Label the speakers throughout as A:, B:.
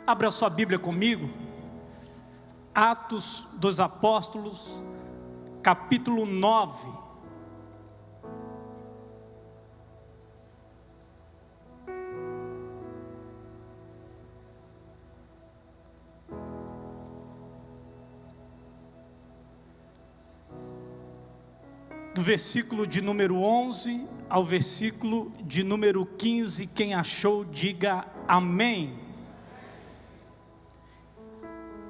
A: Abra sua Bíblia comigo, Atos dos Apóstolos, capítulo 9. Do versículo de número 11 ao versículo de número 15, quem achou, diga amém.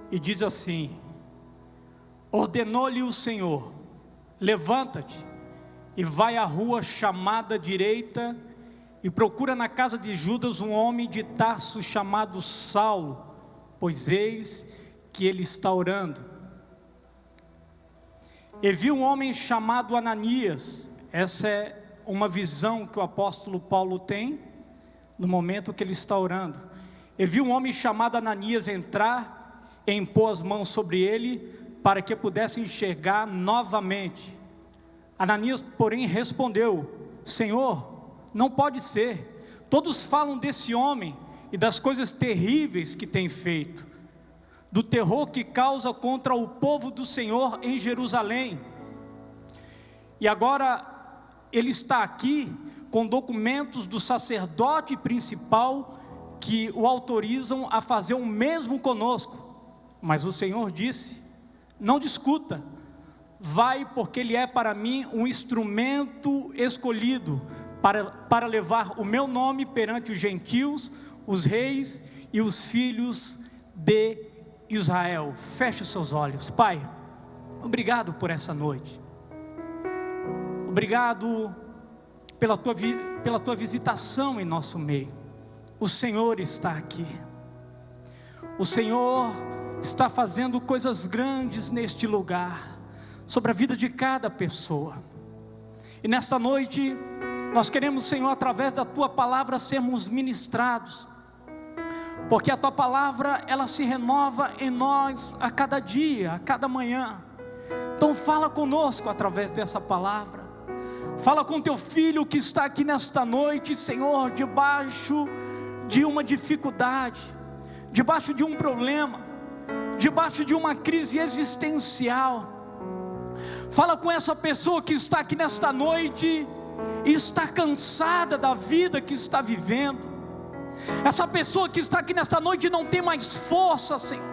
A: E diz assim: ordenou-lhe o Senhor, levanta-te e vai à rua chamada direita e procura na casa de Judas um homem de Tarso chamado Saulo, pois eis que ele está orando. E viu um homem chamado Ananias. Essa é uma visão que o apóstolo Paulo tem no momento que ele está orando. E viu um homem chamado Ananias entrar e impor as mãos sobre ele para que pudesse enxergar novamente. Ananias, porém, respondeu: Senhor, não pode ser. Todos falam desse homem e das coisas terríveis que tem feito, do terror que causa contra o povo do Senhor em Jerusalém. E agora ele está aqui com documentos do sacerdote principal que o autorizam a fazer o mesmo conosco. Mas o Senhor disse: não discuta, vai, porque ele é para mim um instrumento escolhido para levar o meu nome perante os gentios, os reis e os filhos de Israel. Feche os seus olhos. Pai, obrigado por essa noite. Obrigado pela tua visitação em nosso meio. O Senhor está aqui. O Senhor está fazendo coisas grandes neste lugar, sobre a vida de cada pessoa. E nesta noite, nós queremos, Senhor, através da Tua palavra, sermos ministrados, porque a Tua palavra, ela se renova em nós a cada dia, a cada manhã. Então fala conosco através dessa palavra. Fala com Teu filho que está aqui nesta noite, Senhor, debaixo de uma dificuldade, debaixo de um problema, debaixo de uma crise existencial. Fala com essa pessoa que está aqui nesta noite e está cansada da vida que está vivendo. Essa pessoa que está aqui nesta noite não tem mais força, Senhor,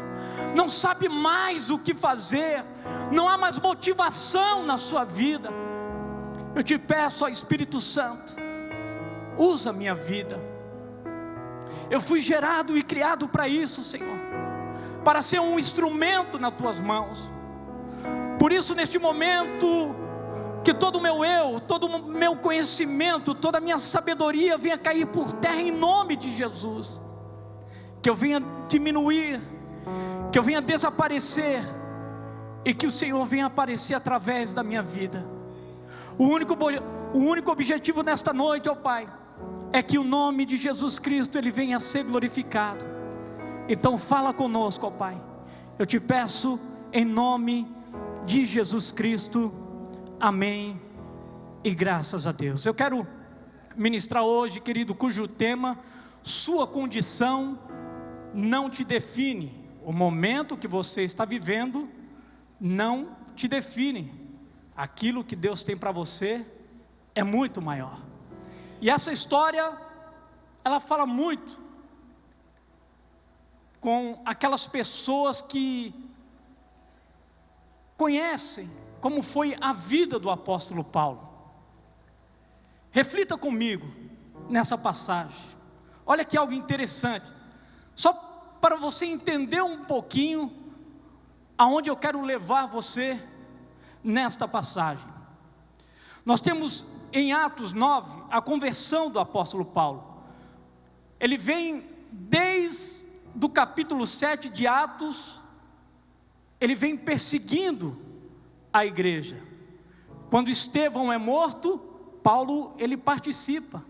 A: não sabe mais o que fazer, não há mais motivação na sua vida. Eu te peço, ó Espírito Santo, usa a minha vida. Eu fui gerado e criado para isso, Senhor, para ser um instrumento nas Tuas mãos. Por isso, neste momento, que todo o meu eu, todo o meu conhecimento, toda a minha sabedoria venha cair por terra em nome de Jesus. Que eu venha diminuir, que eu venha desaparecer, e que o Senhor venha aparecer através da minha vida. O único objetivo nesta noite, ó Pai, é que o nome de Jesus Cristo, Ele venha a ser glorificado. Então fala conosco, ó Pai. Eu te peço em nome de Jesus Cristo. Amém e graças a Deus. Eu quero ministrar hoje, querido, cujo tema: sua condição não te define. O momento que você está vivendo não te define. Aquilo que Deus tem para você é muito maior. E essa história, ela fala muito com aquelas pessoas que conhecem como foi a vida do apóstolo Paulo. Reflita comigo nessa passagem. Olha que algo interessante, só para você entender um pouquinho aonde eu quero levar você nesta passagem. Nós temos em Atos 9 a conversão do apóstolo Paulo. Ele vem desde do capítulo 7 de Atos, ele vem perseguindo a igreja. Quando Estevão é morto, Paulo, ele participa.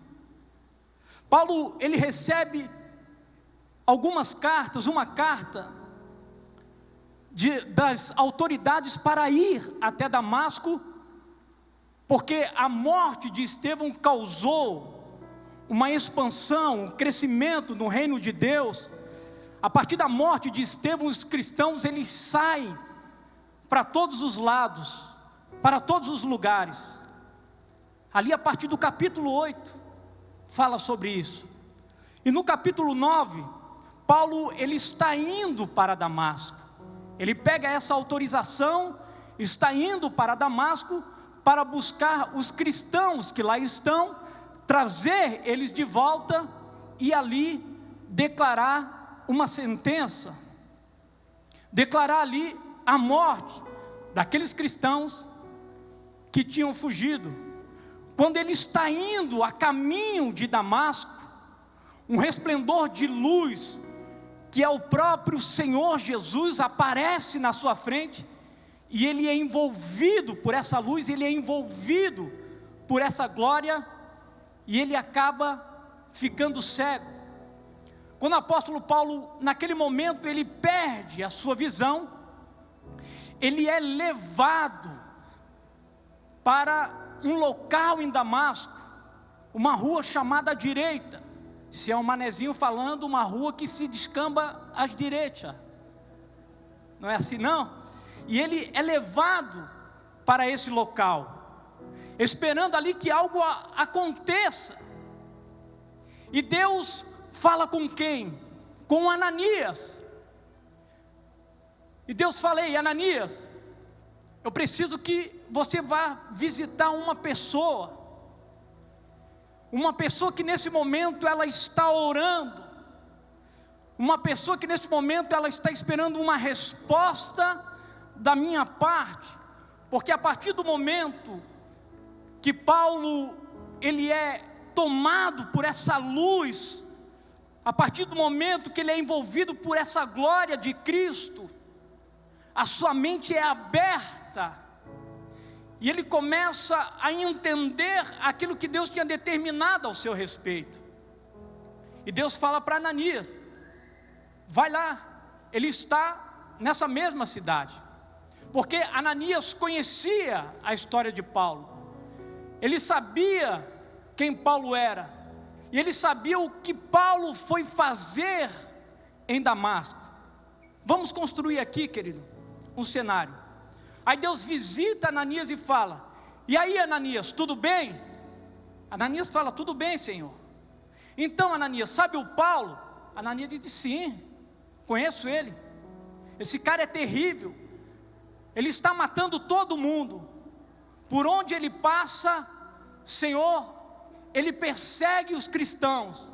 A: Paulo, ele recebe algumas cartas, uma carta das autoridades para ir até Damasco, porque a morte de Estevão causou uma expansão, um crescimento no reino de Deus, a partir da morte de Estevão, os cristãos eles saem para todos os lados, para todos os lugares. Ali a partir do capítulo 8, fala sobre isso. E no capítulo 9, Paulo ele está indo para Damasco. Ele pega essa autorização, está indo para Damasco para buscar os cristãos que lá estão, trazer eles de volta e ali declarar uma sentença, declarar ali a morte daqueles cristãos que tinham fugido. Quando ele está indo a caminho de Damasco, um resplendor de luz, que é o próprio Senhor Jesus, aparece na sua frente, e ele é envolvido por essa luz, ele é envolvido por essa glória, e ele acaba ficando cego. Quando o apóstolo Paulo, naquele momento, ele perde a sua visão, ele é levado para um local em Damasco, uma rua chamada à direita. Se é um manezinho falando, uma rua que se descamba à direita. Não é assim não? E ele é levado para esse local, esperando ali que algo aconteça. E Deus fala com quem? Com Ananias. E Deus fala: ei, Ananias, eu preciso que você vá visitar uma pessoa que nesse momento ela está orando, uma pessoa que nesse momento ela está esperando uma resposta da minha parte, porque a partir do momento que Paulo ele é tomado por essa luz, a partir do momento que ele é envolvido por essa glória de Cristo, a sua mente é aberta, e ele começa a entender aquilo que Deus tinha determinado ao seu respeito. E Deus fala para Ananias: vai lá, ele está nessa mesma cidade. Porque Ananias conhecia a história de Paulo, ele sabia quem Paulo era, e ele sabia o que Paulo foi fazer em Damasco. Vamos construir aqui, querido, um cenário. Aí Deus visita Ananias e fala: e aí, Ananias, tudo bem? Ananias fala: tudo bem, Senhor. Então, Ananias, sabe o Paulo? Ananias diz: sim, conheço ele. Esse cara é terrível, ele está matando todo mundo. Por onde ele passa, Senhor, ele persegue os cristãos,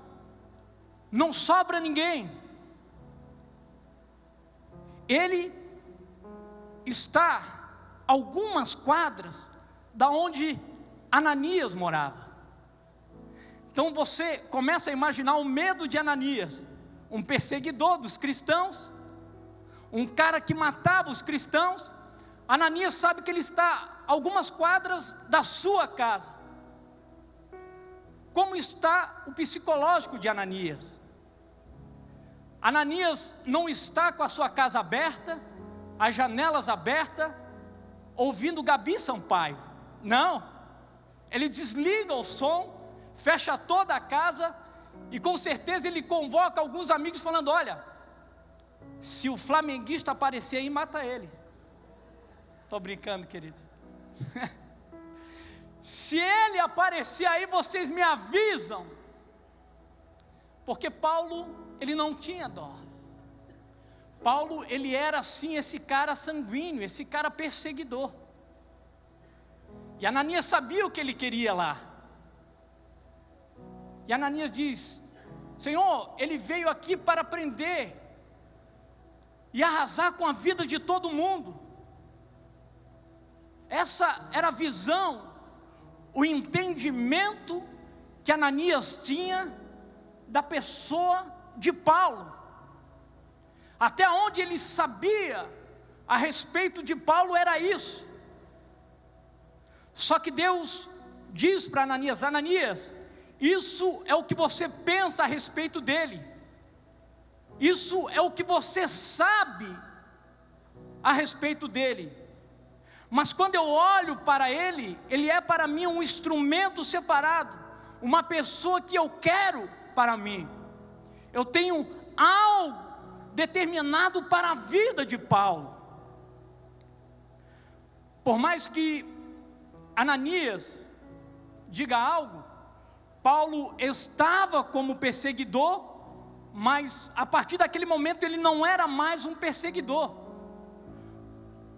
A: não sobra ninguém. Ele está algumas quadras da onde Ananias morava. Então você começa a imaginar o medo de Ananias, um perseguidor dos cristãos, um cara que matava os cristãos. Ananias sabe que ele está a algumas quadras da sua casa. Como está o psicológico de Ananias? Ananias não está com a sua casa aberta, as janelas abertas, ouvindo Gabi Sampaio. Não, ele desliga o som, fecha toda a casa, e com certeza ele convoca alguns amigos falando: olha, se o flamenguista aparecer aí, mata ele. Estou brincando, querido. Se ele aparecer aí, vocês me avisam. Porque Paulo, ele não tinha dó. Paulo, ele era assim, esse cara sanguíneo, esse cara perseguidor. E Ananias sabia o que ele queria lá. E Ananias diz: Senhor, ele veio aqui para prender e arrasar com a vida de todo mundo. Essa era a visão, o entendimento que Ananias tinha da pessoa de Paulo. Até onde ele sabia a respeito de Paulo era isso. Só que Deus diz para Ananias: Ananias, isso é o que você pensa a respeito dele, isso é o que você sabe a respeito dele, mas quando eu olho para ele, ele é para mim um instrumento separado, uma pessoa que eu quero para mim. Eu tenho algo determinado para a vida de Paulo. Por mais que Ananias diga algo, Paulo estava como perseguidor, mas a partir daquele momento ele não era mais um perseguidor.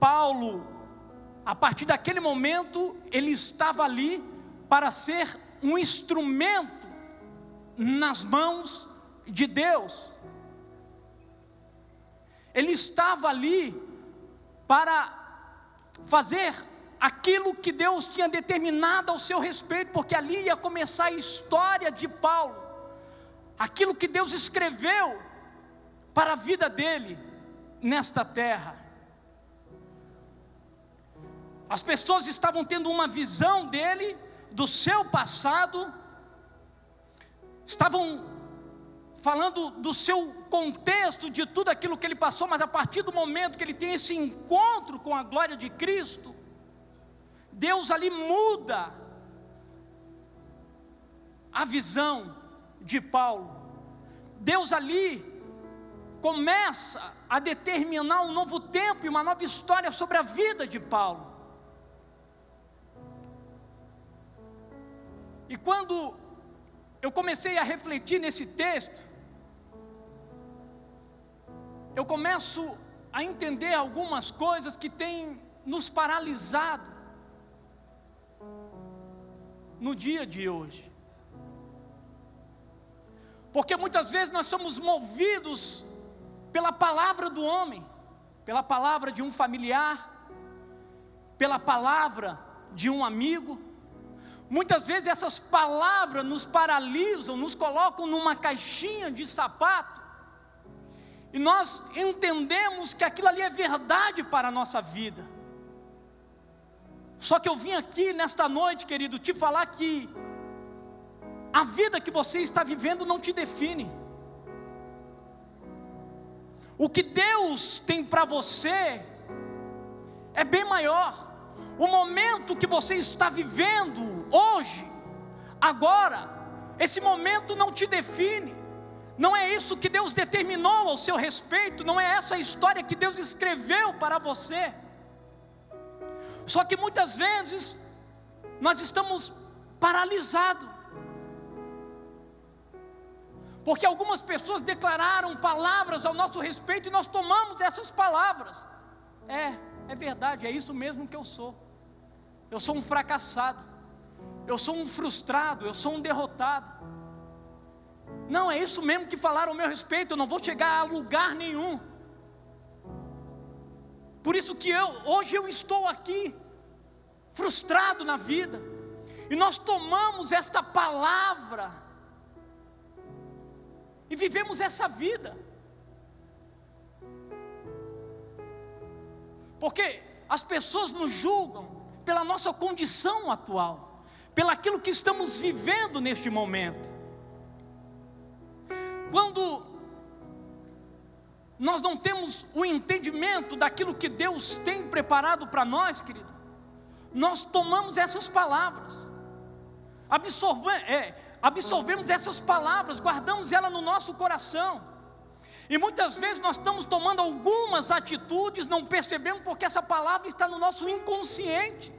A: Paulo, a partir daquele momento, ele estava ali para ser um instrumento nas mãos de Deus. Ele estava ali para fazer aquilo que Deus tinha determinado ao seu respeito, porque ali ia começar a história de Paulo, aquilo que Deus escreveu para a vida dele nesta terra. As pessoas estavam tendo uma visão dele, do seu passado, estavam falando do seu contexto, de tudo aquilo que ele passou, mas a partir do momento que ele tem esse encontro com a glória de Cristo, Deus ali muda a visão de Paulo. Deus ali começa a determinar um novo tempo e uma nova história sobre a vida de Paulo. E quando eu comecei a refletir nesse texto, eu começo a entender algumas coisas que têm nos paralisado no dia de hoje. Porque muitas vezes nós somos movidos pela palavra do homem, pela palavra de um familiar, pela palavra de um amigo. Muitas vezes essas palavras nos paralisam, nos colocam numa caixinha de sapato, e nós entendemos que aquilo ali é verdade para a nossa vida. Só que eu vim aqui nesta noite, querido, te falar que a vida que você está vivendo não te define. O que Deus tem para você é bem maior. O momento que você está vivendo hoje, agora, esse momento não te define. Não é isso que Deus determinou ao seu respeito, não é essa a história que Deus escreveu para você. Só que muitas vezes nós estamos paralisados, porque algumas pessoas declararam palavras ao nosso respeito e nós tomamos essas palavras. É verdade, é isso mesmo que eu sou. Eu sou um fracassado, eu sou um frustrado, eu sou um derrotado. Não, é isso mesmo que falaram ao meu respeito, eu não vou chegar a lugar nenhum. Por isso que hoje eu estou aqui, frustrado na vida. E nós tomamos esta palavra e vivemos essa vida. Porque as pessoas nos julgam pela nossa condição atual, pelaquilo que estamos vivendo neste momento. Quando nós não temos o entendimento daquilo que Deus tem preparado para nós, querido, nós tomamos essas palavras, absorvemos essas palavras, guardamos elas no nosso coração, e muitas vezes nós estamos tomando algumas atitudes, não percebemos porque essa palavra está no nosso inconsciente,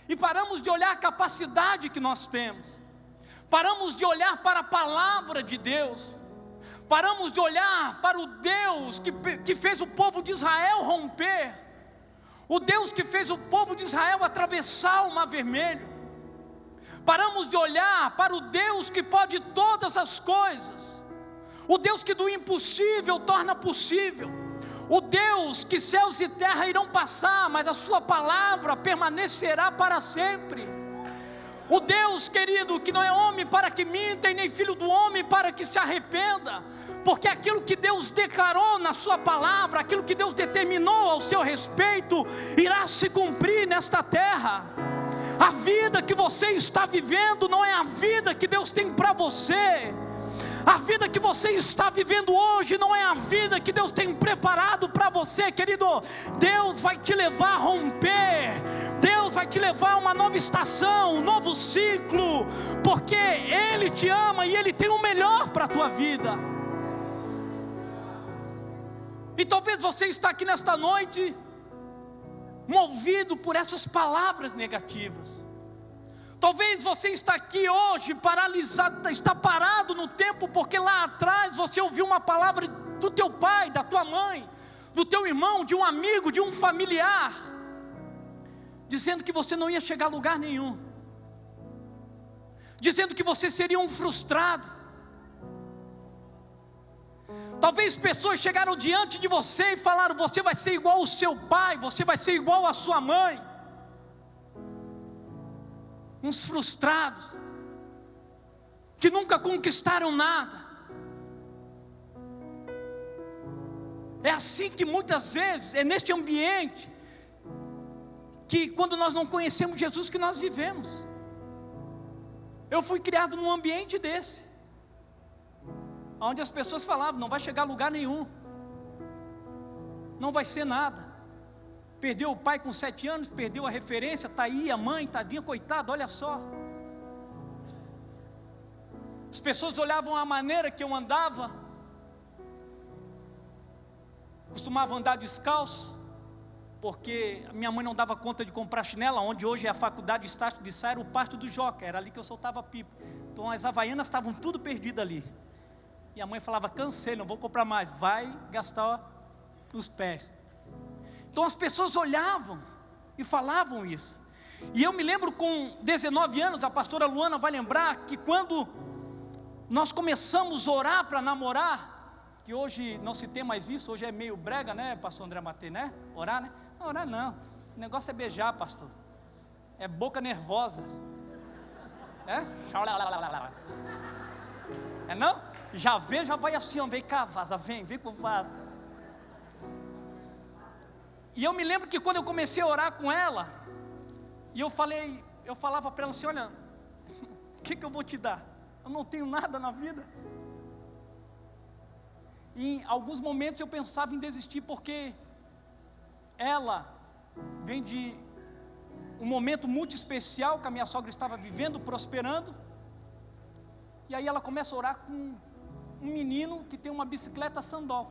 A: e paramos de olhar a capacidade que nós temos, paramos de olhar para a palavra de Deus, paramos de olhar para o Deus que fez o povo de Israel romper, o Deus que fez o povo de Israel atravessar o Mar Vermelho. Paramos de olhar para o Deus que pode todas as coisas, o Deus que do impossível torna possível, o Deus que céus e terra irão passar, mas a sua palavra permanecerá para sempre. O Deus, querido, que não é homem para que minta, e nem filho do homem para que se arrependa, porque aquilo que Deus declarou na sua palavra, aquilo que Deus determinou ao seu respeito, irá se cumprir nesta terra. A vida que você está vivendo não é a vida que Deus tem para você. A vida que você está vivendo hoje não é a vida que Deus tem preparado para você, querido. Deus vai te levar a romper, Deus vai te levar a uma nova estação, um novo ciclo, porque Ele te ama e Ele tem o melhor para a tua vida. E talvez você está aqui nesta noite movido por essas palavras negativas. Talvez você está aqui hoje paralisado, está parado no tempo, porque lá atrás você ouviu uma palavra do teu pai, da tua mãe, do teu irmão, de um amigo, de um familiar, dizendo que você não ia chegar a lugar nenhum, dizendo que você seria um frustrado. Talvez pessoas chegaram diante de você e falaram: você vai ser igual ao seu pai, você vai ser igual à sua mãe. Uns frustrados, que nunca conquistaram nada. É assim que muitas vezes, é neste ambiente, que quando nós não conhecemos Jesus, que nós vivemos. Eu fui criado num ambiente desse, onde as pessoas falavam: não vai chegar a lugar nenhum, não vai ser nada. Perdeu o pai com 7 anos, perdeu a referência, está aí a mãe, tadinha, coitada, olha só. As pessoas olhavam a maneira que eu andava, costumava andar descalço, porque a minha mãe não dava conta de comprar chinela, onde hoje é a faculdade Estácio de Sá, era o pátio do Joca, era ali que eu soltava pipa. Então as havaianas estavam tudo perdidas ali. E a mãe falava: cansei, não vou comprar mais, vai gastar os pés. Então as pessoas olhavam e falavam isso. E eu me lembro, com 19 anos, a pastora Luana vai lembrar, que quando nós começamos a orar para namorar, que hoje não se tem mais isso, hoje é meio brega, né, pastor André Matei, né? Orar, né? Não, orar não, o negócio é beijar, pastor. É boca nervosa. É? É não? Já vê, já vai assim, ó, vem cá, vaza, vem com vaza. E eu me lembro que quando eu comecei a orar com ela, e eu falava para ela assim: olha, o que eu vou te dar? Eu não tenho nada na vida. E em alguns momentos eu pensava em desistir, porque ela vem de um momento muito especial que a minha sogra estava vivendo, prosperando. E aí ela começa a orar com um menino que tem uma bicicleta Sandol.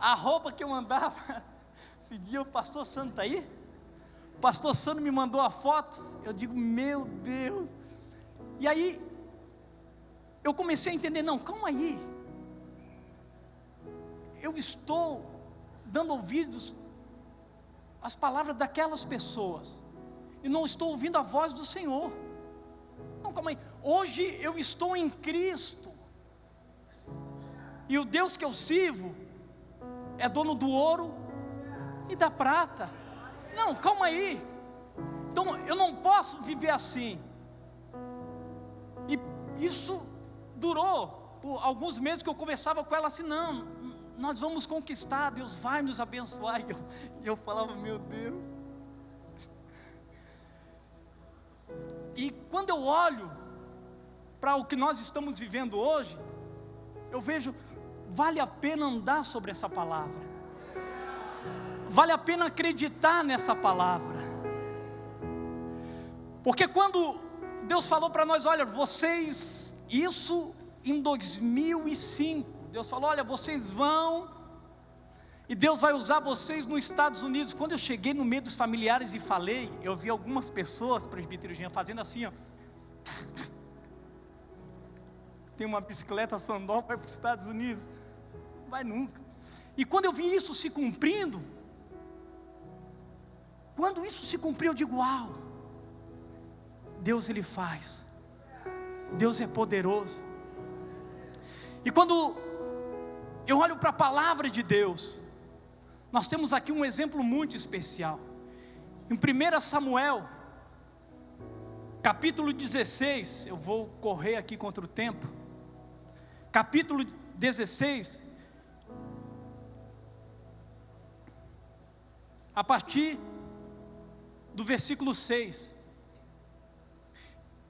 A: A roupa que eu andava, esse dia o pastor Sandro está aí? O pastor Sandro me mandou a foto, eu digo: meu Deus. E aí, eu comecei a entender: não, calma aí. Eu estou dando ouvidos às palavras daquelas pessoas, e não estou ouvindo a voz do Senhor. Não, calma aí. Hoje eu estou em Cristo, e o Deus que eu sirvo é dono do ouro e da prata. Não, calma aí. Então eu não posso viver assim. E isso durou por alguns meses, que eu conversava com ela assim: não, nós vamos conquistar, Deus vai nos abençoar. E eu falava: meu Deus. E quando eu olho para o que nós estamos vivendo hoje, eu vejo: vale a pena andar sobre essa palavra, vale a pena acreditar nessa palavra. Porque quando Deus falou para nós: olha, vocês, isso em 2005, Deus falou: olha, vocês vão, e Deus vai usar vocês nos Estados Unidos. Quando eu cheguei no meio dos familiares e falei, eu vi algumas pessoas, presbítero Jean, fazendo assim, ó. Tem uma bicicleta Sandol, vai para os Estados Unidos. Vai nunca. E quando eu vi isso se cumprindo, quando isso se cumpriu, eu digo: uau, Deus Ele faz, Deus é poderoso. E quando eu olho para a palavra de Deus, nós temos aqui um exemplo muito especial. Em 1 Samuel, capítulo 16, eu vou correr aqui contra o tempo, capítulo 16, a partir do versículo 6.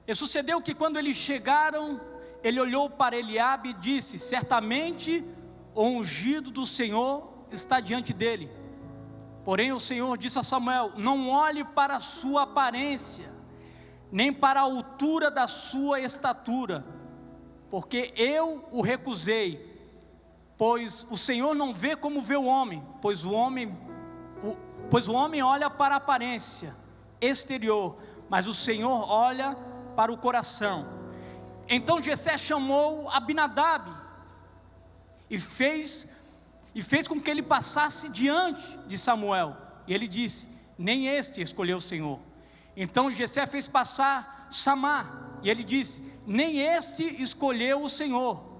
A: E sucedeu que quando eles chegaram, ele olhou para Eliabe e disse: certamente o ungido do Senhor está diante dele. Porém o Senhor disse a Samuel: não olhe para a sua aparência, nem para a altura da sua estatura, porque eu o recusei. Pois o Senhor não vê como vê o homem, pois o homem olha para a aparência exterior, mas o Senhor olha para o coração. Então Jessé chamou Abinadab e fez com que ele passasse diante de Samuel. E ele disse: nem este escolheu o Senhor. Então Jessé fez passar Samá, e ele disse: nem este escolheu o Senhor.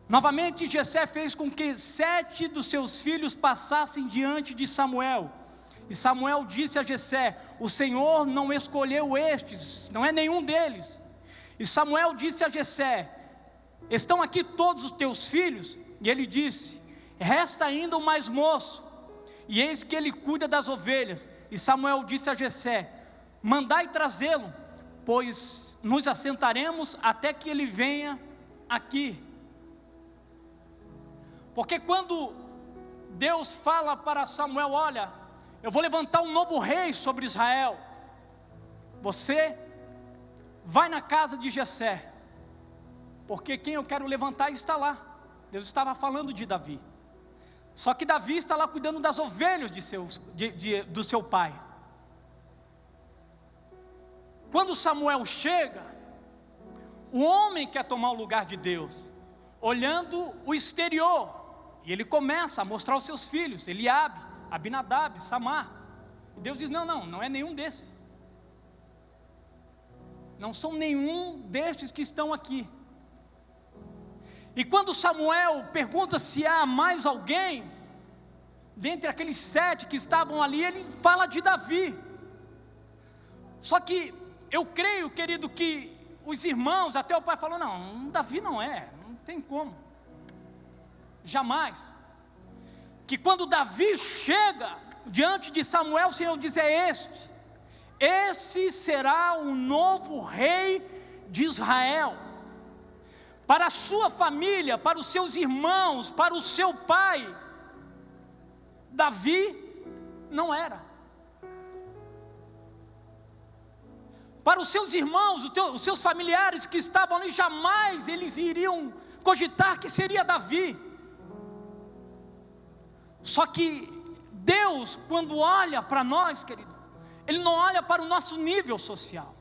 A: Novamente Jessé fez com que 7 dos seus filhos passassem diante de Samuel. E Samuel disse a Jessé: o Senhor não escolheu estes, não é nenhum deles. E Samuel disse a Jessé: estão aqui todos os teus filhos? E ele disse: resta ainda o mais moço, e eis que ele cuida das ovelhas. E Samuel disse a Jessé: mandai trazê-lo, pois nos assentaremos até que ele venha aqui. Porque quando Deus fala para Samuel: olha, eu vou levantar um novo rei sobre Israel, você vai na casa de Jessé, porque quem eu quero levantar está lá. Deus estava falando de Davi. Só que Davi está lá cuidando das ovelhas do seu pai. Quando Samuel chega, o homem quer tomar o lugar de Deus, olhando o exterior. E ele começa a mostrar os seus filhos: Eliabe, Abinadab, Samá. E Deus diz: não é nenhum desses. Não são nenhum destes que estão aqui. E quando Samuel pergunta se há mais alguém, dentre aqueles 7 que estavam ali, ele fala de Davi. Só que eu creio, querido, que os irmãos, até o pai falou: não, Davi não tem como, jamais. Que quando Davi chega diante de Samuel, o Senhor diz: esse será o novo rei de Israel, para a sua família, para os seus irmãos, para o seu pai. Davi não era. Para os seus irmãos, os seus familiares que estavam ali, jamais eles iriam cogitar que seria Davi. Só que Deus, quando olha para nós, querido, Ele não olha para o nosso nível social,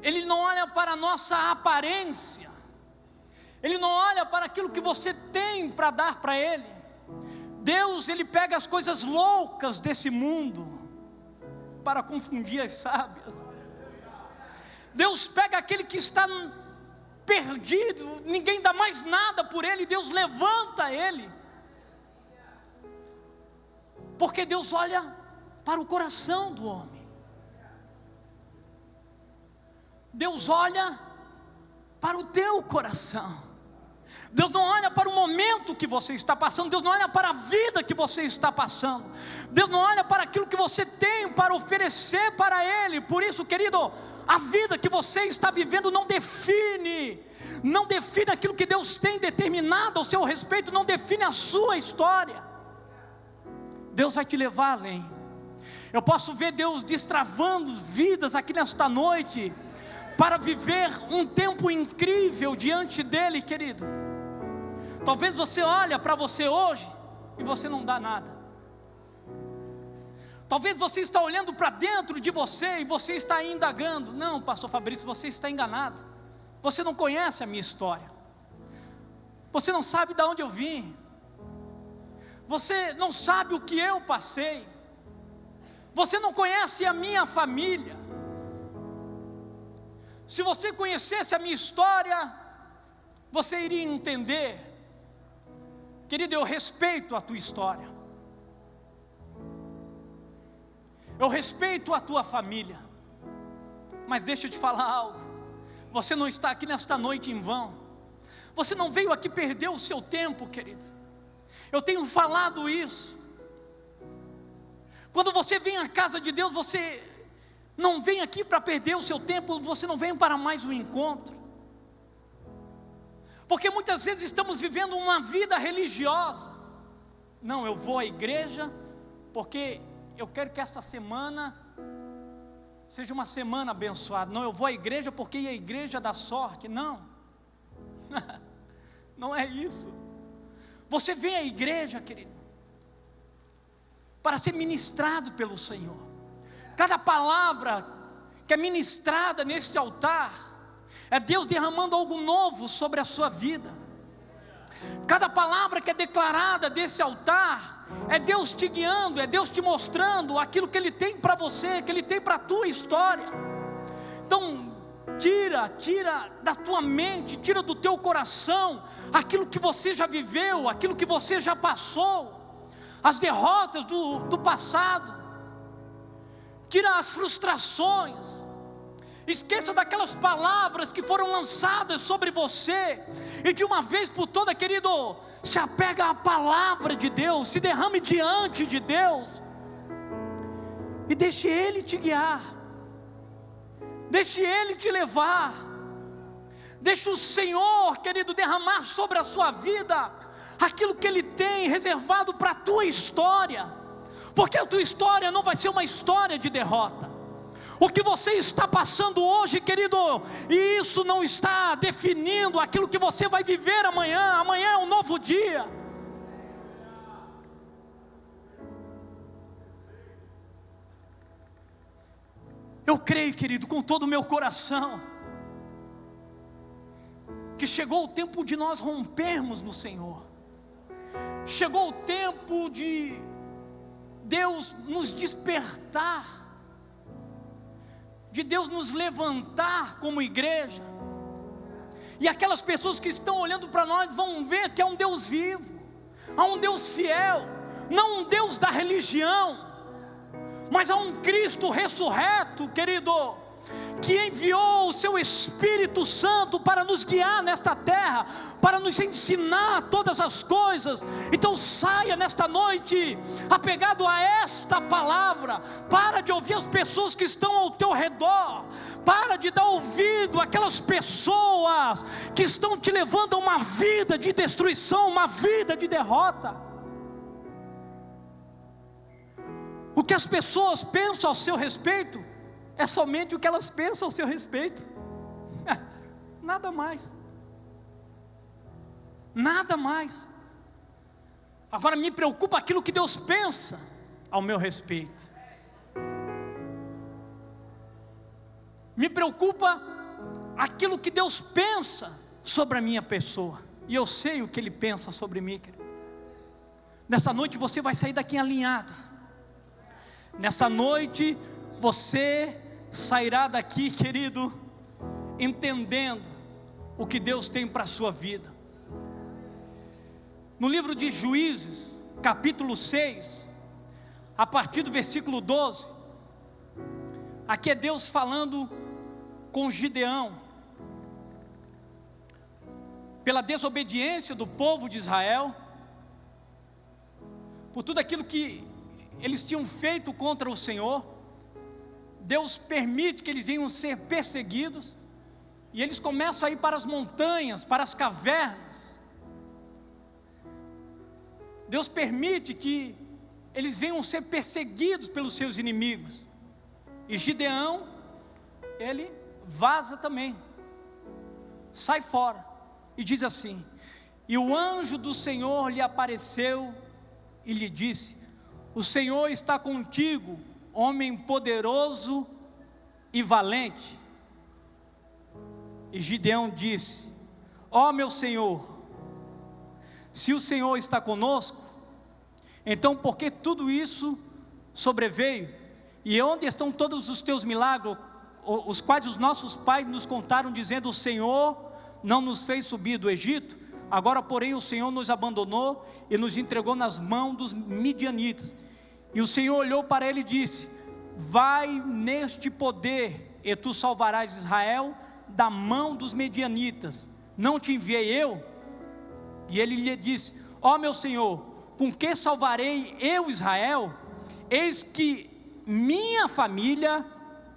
A: Ele não olha para a nossa aparência, Ele não olha para aquilo que você tem para dar para Ele. Deus, Ele pega as coisas loucas desse mundo para confundir as sábias. Deus pega aquele que está perdido, ninguém dá mais nada por ele, Deus levanta ele. Porque Deus olha para o coração do homem. Deus olha para o teu coração. Deus não olha para o momento que você está passando, Deus não olha para a vida que você está passando, Deus não olha para aquilo que você tem para oferecer para Ele. Por isso, querido, a vida que você está vivendo não define aquilo que Deus tem determinado ao seu respeito, não define a sua história. Deus vai te levar além. Eu posso ver Deus destravando vidas aqui nesta noite, para viver um tempo incrível diante dEle, querido. Talvez você olhe para você hoje e você não dá nada. Talvez você está olhando para dentro de você e você está indagando: não, pastor Fabrício, você está enganado. Você não conhece a minha história. Você não sabe de onde eu vim. Você não sabe o que eu passei. Você não conhece a minha família. Se você conhecesse a minha história, você iria entender. Querido, eu respeito a tua história, eu respeito a tua família, mas deixa eu te falar algo: você não está aqui nesta noite em vão. Você não veio aqui perder o seu tempo, querido. Eu tenho falado isso. Quando você vem à casa de Deus, você não vem aqui para perder o seu tempo, você não vem para mais um encontro. Porque muitas vezes estamos vivendo uma vida religiosa. Não, eu vou à igreja porque eu quero que esta semana seja uma semana abençoada. Não, eu vou à igreja porque a igreja dá sorte. Não, não é isso. Você vem à igreja, querido, para ser ministrado pelo Senhor. Cada palavra que é ministrada neste altar é Deus derramando algo novo sobre a sua vida. Cada palavra que é declarada desse altar é Deus te guiando, é Deus te mostrando aquilo que Ele tem para você, que Ele tem para a tua história. Então tira da tua mente, tira do teu coração aquilo que você já viveu, aquilo que você já passou, as derrotas do passado. Tira as frustrações. Esqueça daquelas palavras que foram lançadas sobre você, e de uma vez por toda, querido, se apega à palavra de Deus, se derrame diante de Deus, e deixe Ele te guiar, deixe Ele te levar, deixe o Senhor, querido, derramar sobre a sua vida aquilo que Ele tem reservado para a tua história, porque a tua história não vai ser uma história de derrota. O que você está passando hoje, querido, e isso não está definindo aquilo que você vai viver amanhã. Amanhã é um novo dia. Eu creio, querido, com todo o meu coração, que chegou o tempo de nós rompermos no Senhor. Chegou o tempo de Deus nos despertar, de Deus nos levantar como igreja, e aquelas pessoas que estão olhando para nós vão ver que há um Deus vivo, há um Deus fiel, não um Deus da religião, mas há um Cristo ressurreto, querido, que enviou o seu Espírito Santo para nos guiar nesta terra, para nos ensinar todas as coisas. Então saia nesta noite apegado a esta palavra. Para de ouvir as pessoas que estão ao teu redor, para de dar ouvido àquelas pessoas que estão te levando a uma vida de destruição, uma vida de derrota. O que as pessoas pensam ao seu respeito é somente o que elas pensam ao seu respeito. Nada mais. Nada mais. Agora me preocupa aquilo que Deus pensa ao meu respeito. Me preocupa aquilo que Deus pensa sobre a minha pessoa. E eu sei o que Ele pensa sobre mim, querido. Nesta noite você vai sair daqui alinhado. Nesta noite você sairá daqui, querido, entendendo o que Deus tem para a sua vida. No livro de Juízes, capítulo 6, a partir do versículo 12, aqui é Deus falando com Gideão, pela desobediência do povo de Israel, por tudo aquilo que eles tinham feito contra o Senhor. Deus permite que eles venham ser perseguidos, e eles começam a ir para as montanhas, para as cavernas. Deus permite que eles venham ser perseguidos pelos seus inimigos, e Gideão, ele vaza também, sai fora, e diz assim: e o anjo do Senhor lhe apareceu e lhe disse: o Senhor está contigo, homem poderoso e valente. E Gideão disse: ó meu Senhor, se o Senhor está conosco, então por que tudo isso sobreveio? E onde estão todos os teus milagres, os quais os nossos pais nos contaram, dizendo: o Senhor não nos fez subir do Egito? Agora porém o Senhor nos abandonou e nos entregou nas mãos dos midianitas. E o Senhor olhou para ele e disse: vai neste poder, e tu salvarás Israel da mão dos midianitas. Não te enviei eu? E ele lhe disse: ó meu Senhor, com que salvarei eu Israel? Eis que minha família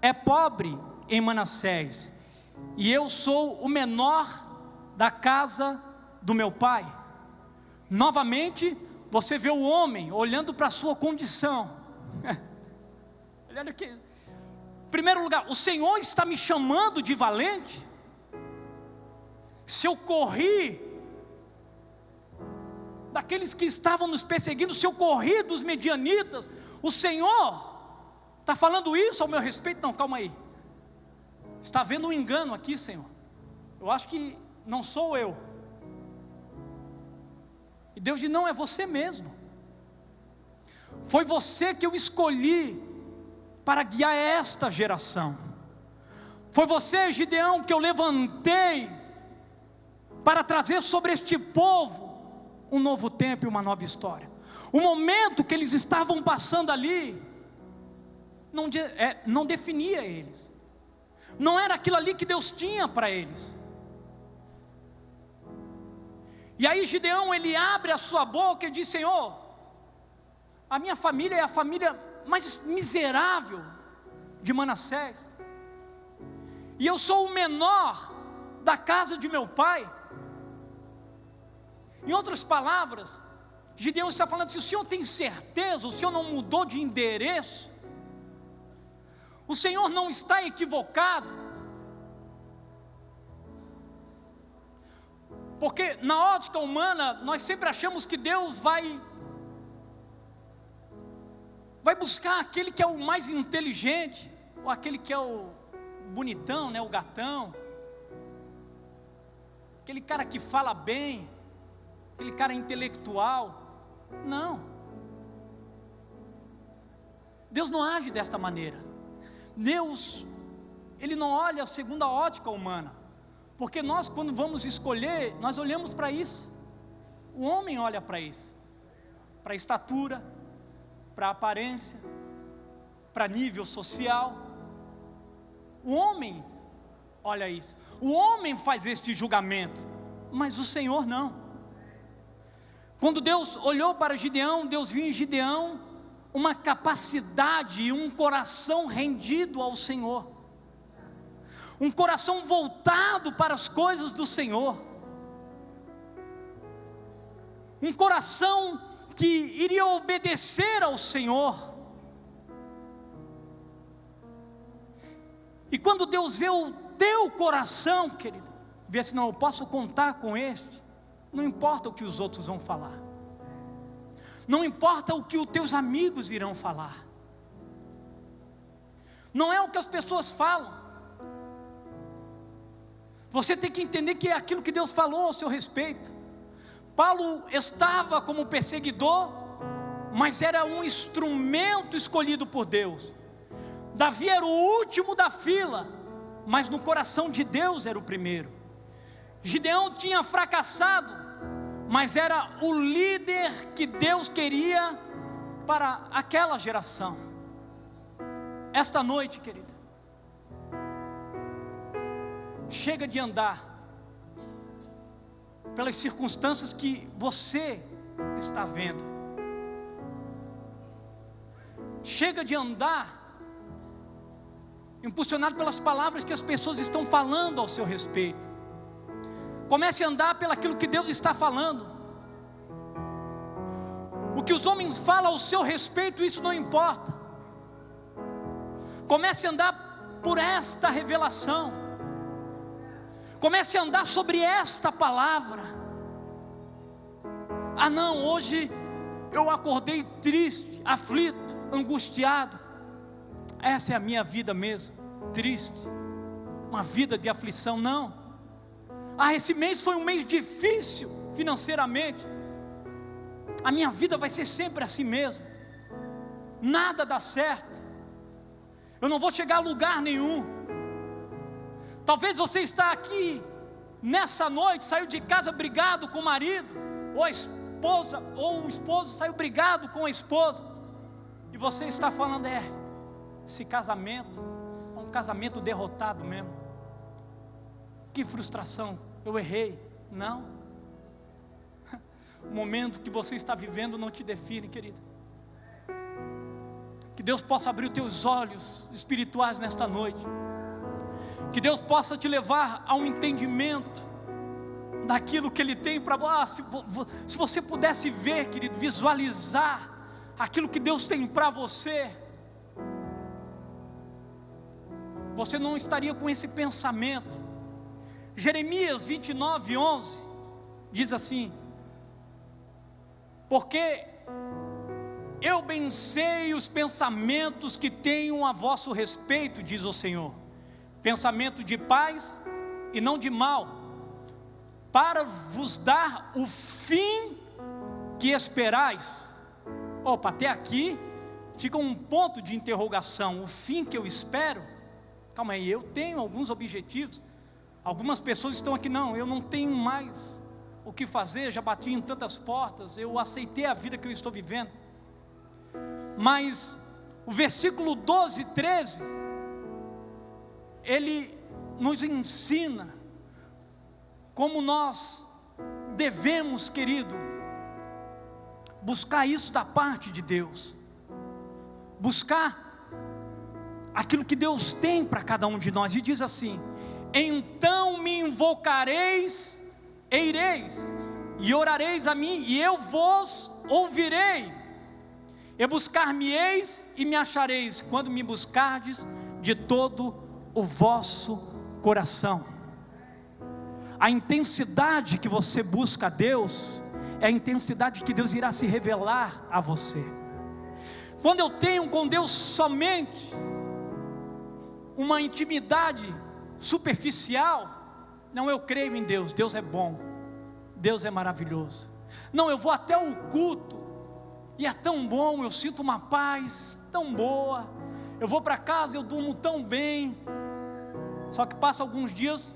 A: é pobre em Manassés, e eu sou o menor da casa do meu pai. Novamente você vê o homem olhando para a sua condição. Olha aqui. Em primeiro lugar, o Senhor está me chamando de valente? Se eu corri daqueles que estavam nos perseguindo, se eu corri dos medianitas, o Senhor está falando isso ao meu respeito? Não, calma aí. Está havendo um engano aqui, Senhor. Eu acho que não sou eu. E Deus diz: não, é você mesmo. Foi você que eu escolhi para guiar esta geração. Foi você, Gideão, que eu levantei para trazer sobre este povo um novo tempo e uma nova história. O momento que eles estavam passando ali não definia eles. Não era aquilo ali que Deus tinha para eles. E aí Gideão, ele abre a sua boca e diz: Senhor, a minha família é a família mais miserável de Manassés, e eu sou o menor da casa de meu pai. Em outras palavras, Gideão está falando assim: o senhor tem certeza? O senhor não mudou de endereço? O Senhor não está equivocado? Porque na ótica humana, nós sempre achamos que Deus vai buscar aquele que é o mais inteligente, ou aquele que é o bonitão, né, o gatão, aquele cara que fala bem, aquele cara intelectual. Não, Deus não age desta maneira. Deus, Ele não olha segundo a ótica humana, porque nós, quando vamos escolher, nós olhamos para isso. O homem olha para isso, para a estatura, para a aparência, para nível social. O homem olha isso, o homem faz este julgamento, mas o Senhor não. Quando Deus olhou para Gideão, Deus viu em Gideão uma capacidade e um coração rendido ao Senhor, um coração voltado para as coisas do Senhor, um coração que iria obedecer ao Senhor. E quando Deus vê o teu coração, querido, vê assim: não, eu posso contar com este. Não importa o que os outros vão falar, não importa o que os teus amigos irão falar, não é o que as pessoas falam. Você tem que entender que é aquilo que Deus falou ao seu respeito. Paulo estava como perseguidor, mas era um instrumento escolhido por Deus. Davi era o último da fila, mas no coração de Deus era o primeiro. Gideão tinha fracassado, mas era o líder que Deus queria para aquela geração. Esta noite, querido, chega de andar pelas circunstâncias que você está vendo. Chega de andar impulsionado pelas palavras que as pessoas estão falando ao seu respeito. Comece a andar pelaquilo que Deus está falando. O que os homens falam ao seu respeito, isso não importa. Comece a andar por esta revelação. Comece a andar sobre esta palavra. Ah não, hoje eu acordei triste, aflito, angustiado. Essa é a minha vida mesmo, triste, uma vida de aflição. Não. Ah, esse mês foi um mês difícil financeiramente. A minha vida vai ser sempre assim mesmo. Nada dá certo. Eu não vou chegar a lugar nenhum. Talvez você está aqui nessa noite, saiu de casa brigado com o marido, ou a esposa, ou o esposo saiu brigado com a esposa, e você está falando: esse casamento é um casamento derrotado mesmo. Que frustração, eu errei. Não. O momento que você está vivendo não te define, querido. Que Deus possa abrir os teus olhos espirituais nesta noite. Que Deus possa te levar a um entendimento daquilo que Ele tem para você. Se você pudesse ver, querido, visualizar aquilo que Deus tem para você. você não estaria com esse pensamento. Jeremias 29:11 diz assim: porque eu bem sei os pensamentos que tenho a vosso respeito, diz o Senhor, pensamento de paz e não de mal, para vos dar o fim que esperais. Opa, até aqui fica um ponto de interrogação. O fim que eu espero? Calma aí, eu tenho alguns objetivos. Algumas pessoas estão aqui, não, eu não tenho mais o que fazer, já bati em tantas portas, eu aceitei a vida que eu estou vivendo. Mas o versículo 12 e 13, ele nos ensina como nós devemos, querido, buscar isso da parte de Deus, buscar aquilo que Deus tem para cada um de nós. E diz assim: então me invocareis e ireis, e orareis a mim, e eu vos ouvirei, e buscar-me-eis e me achareis, quando me buscardes de todo o vosso coração. A intensidade que você busca a Deus é a intensidade que Deus irá se revelar a você. Quando eu tenho com Deus somente uma intimidade superficial, não, eu creio em Deus, Deus é bom, Deus é maravilhoso. Não, eu vou até o culto e é tão bom, eu sinto uma paz tão boa, eu vou para casa, eu durmo tão bem. Só que passa alguns dias,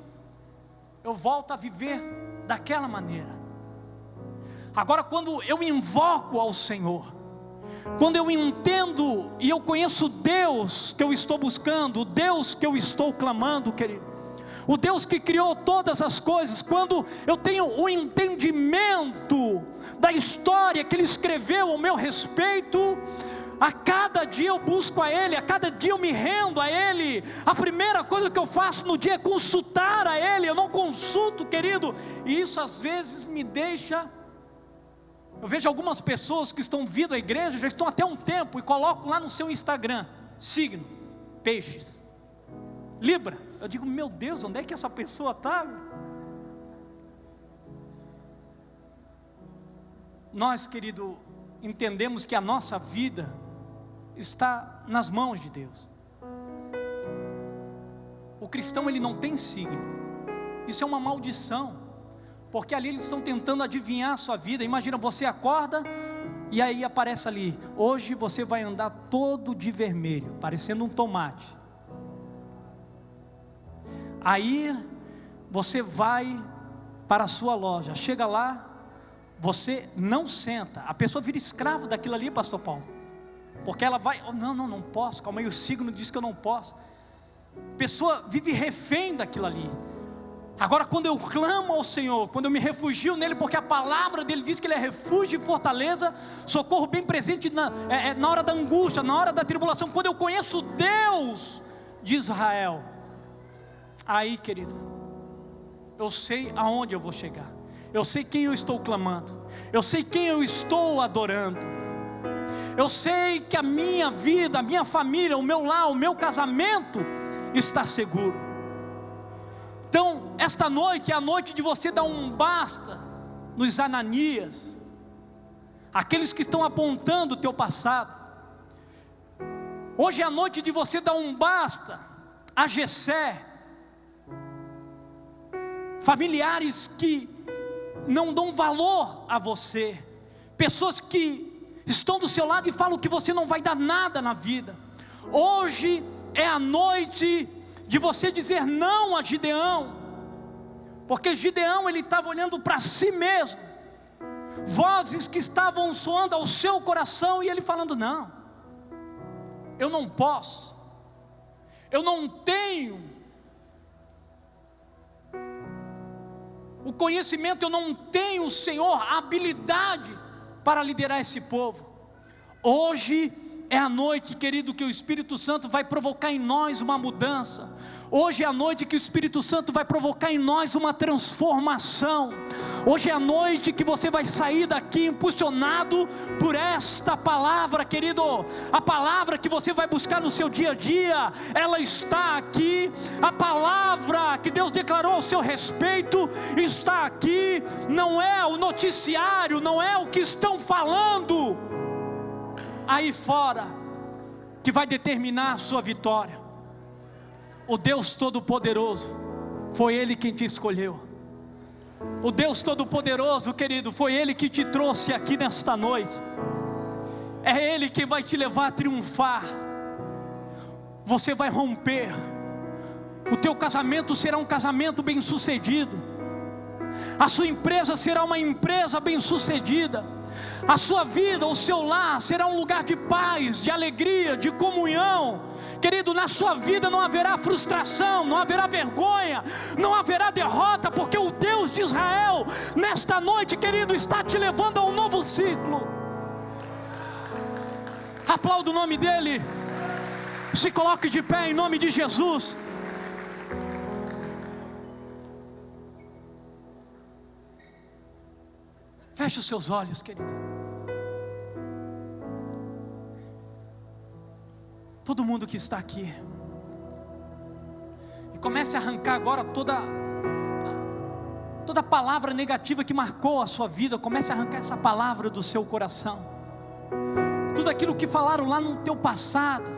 A: eu volto a viver daquela maneira. Agora, quando eu invoco ao Senhor, quando eu entendo e eu conheço o Deus que eu estou buscando, o Deus que eu estou clamando, querido, o Deus que criou todas as coisas, quando eu tenho o entendimento da história que Ele escreveu ao meu respeito, a cada dia eu busco a Ele, a cada dia eu me rendo a Ele. A primeira coisa que eu faço no dia é consultar a Ele. Eu não consulto, querido, e isso às vezes me deixa... Eu vejo algumas pessoas que estão vindo à igreja, já estão até um tempo, e colocam lá no seu Instagram, signo, peixes, Libra. Eu digo, meu Deus, onde é que essa pessoa está? Nós, querido, entendemos que a nossa vida está nas mãos de Deus. O cristão, ele não tem signo. Isso é uma maldição, porque ali eles estão tentando adivinhar a sua vida. Imagina, você acorda e aí aparece ali: hoje você vai andar todo de vermelho, parecendo um tomate. Aí você vai para a sua loja, chega lá, você não senta, a pessoa vira escravo daquilo ali, pastor Paulo, porque ela vai, oh, não posso, calma aí, o signo diz que eu não posso. A pessoa vive refém daquilo ali. Agora, quando eu clamo ao Senhor, quando eu me refugio nele, porque a palavra dele diz que ele é refúgio e fortaleza, socorro bem presente na hora da angústia, na hora da tribulação. Quando eu conheço Deus de Israel, aí, querido, eu sei aonde eu vou chegar, eu sei quem eu estou clamando, eu sei quem eu estou adorando, eu sei que a minha vida, a minha família, o meu lar, o meu casamento está seguro. Então, esta noite é a noite de você dar um basta nos Ananias, aqueles que estão apontando o teu passado. Hoje é a noite de você dar um basta a Jessé, familiares que não dão valor a você, pessoas que estão do seu lado e falam que você não vai dar nada na vida. Hoje é a noite de você dizer não a Gideão, porque Gideão, ele estava olhando para si mesmo, vozes que estavam soando ao seu coração, e ele falando: não, eu não posso, eu não tenho o conhecimento, eu não tenho, o Senhor, a habilidade para liderar esse povo. Hoje é a noite, querido, que o Espírito Santo vai provocar em nós uma mudança. Hoje é a noite que o Espírito Santo vai provocar em nós uma transformação. Hoje é a noite que você vai sair daqui impulsionado por esta palavra, querido. A palavra que você vai buscar no seu dia a dia, ela está aqui. A palavra que Deus declarou ao seu respeito está aqui. Não é o noticiário, não é o que estão falando aí fora que vai determinar a sua vitória. O Deus Todo-Poderoso, foi Ele quem te escolheu. O Deus Todo-Poderoso, querido, foi Ele que te trouxe aqui nesta noite. É Ele quem vai te levar a triunfar. Você vai romper. O teu casamento será um casamento bem sucedido. A sua empresa será uma empresa bem sucedida. A sua vida, o seu lar será um lugar de paz, de alegria, de comunhão. Querido, na sua vida não haverá frustração, não haverá vergonha, não haverá derrota, porque o Deus de Israel, nesta noite, querido, está te levando a um novo ciclo. Aplauda o nome dEle. Se coloque de pé em nome de Jesus. Feche os seus olhos, querido. Todo mundo que está aqui, e comece a arrancar agora toda palavra negativa que marcou a sua vida. Comece a arrancar essa palavra do seu coração. Tudo aquilo que falaram lá no teu passado,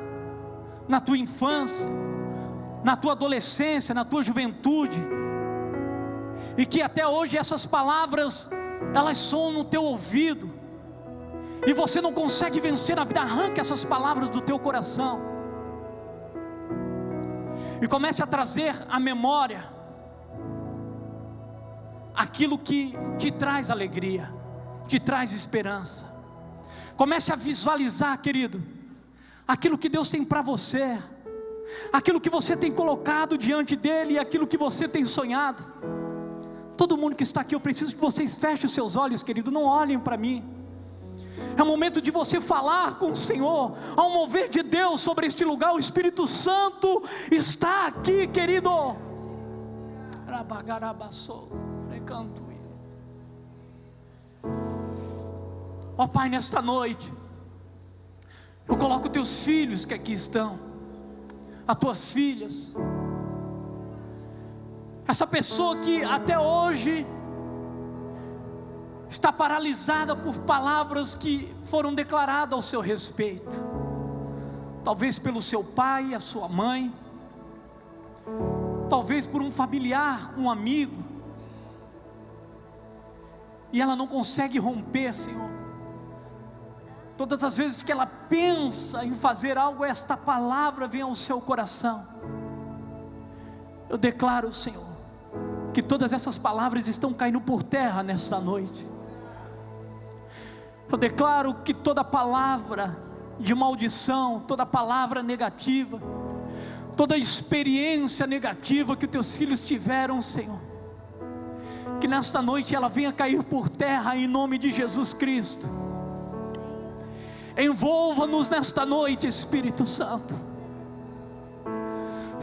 A: na tua infância, na tua adolescência, na tua juventude, e que até hoje essas palavras, elas soam no teu ouvido, e você não consegue vencer na vida. Arranque essas palavras do teu coração, e comece a trazer à memória aquilo que te traz alegria, te traz esperança. Comece a visualizar, querido, aquilo que Deus tem para você, aquilo que você tem colocado diante dEle, e aquilo que você tem sonhado. Todo mundo que está aqui, eu preciso que vocês fechem os seus olhos, querido, não olhem para mim. É o momento de você falar com o Senhor. Há um mover de Deus sobre este lugar. O Espírito Santo está aqui, querido. Ó Pai, nesta noite eu coloco teus filhos que aqui estão, as tuas filhas, essa pessoa que até hoje está paralisada por palavras que foram declaradas ao seu respeito, talvez pelo seu pai, a sua mãe, talvez por um familiar, um amigo, e ela não consegue romper, Senhor. Todas as vezes que ela pensa em fazer algo, esta palavra vem ao seu coração. Eu declaro, Senhor, que todas essas palavras estão caindo por terra nesta noite. Eu declaro que toda palavra de maldição, toda palavra negativa, toda experiência negativa que os teus filhos tiveram, Senhor, que nesta noite ela venha cair por terra em nome de Jesus Cristo. Envolva-nos nesta noite, Espírito Santo.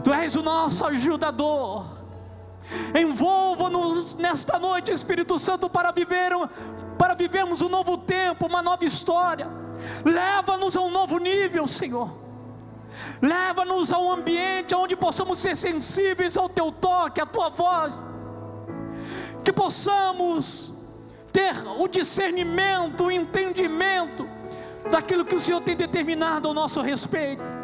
A: Tu és o nosso ajudador. Envolva-nos nesta noite, Espírito Santo, para vivermos um novo tempo, uma nova história. Leva-nos a um novo nível, Senhor. Leva-nos a um ambiente onde possamos ser sensíveis ao Teu toque, à Tua voz. Que possamos ter o discernimento, o entendimento daquilo que o Senhor tem determinado ao nosso respeito.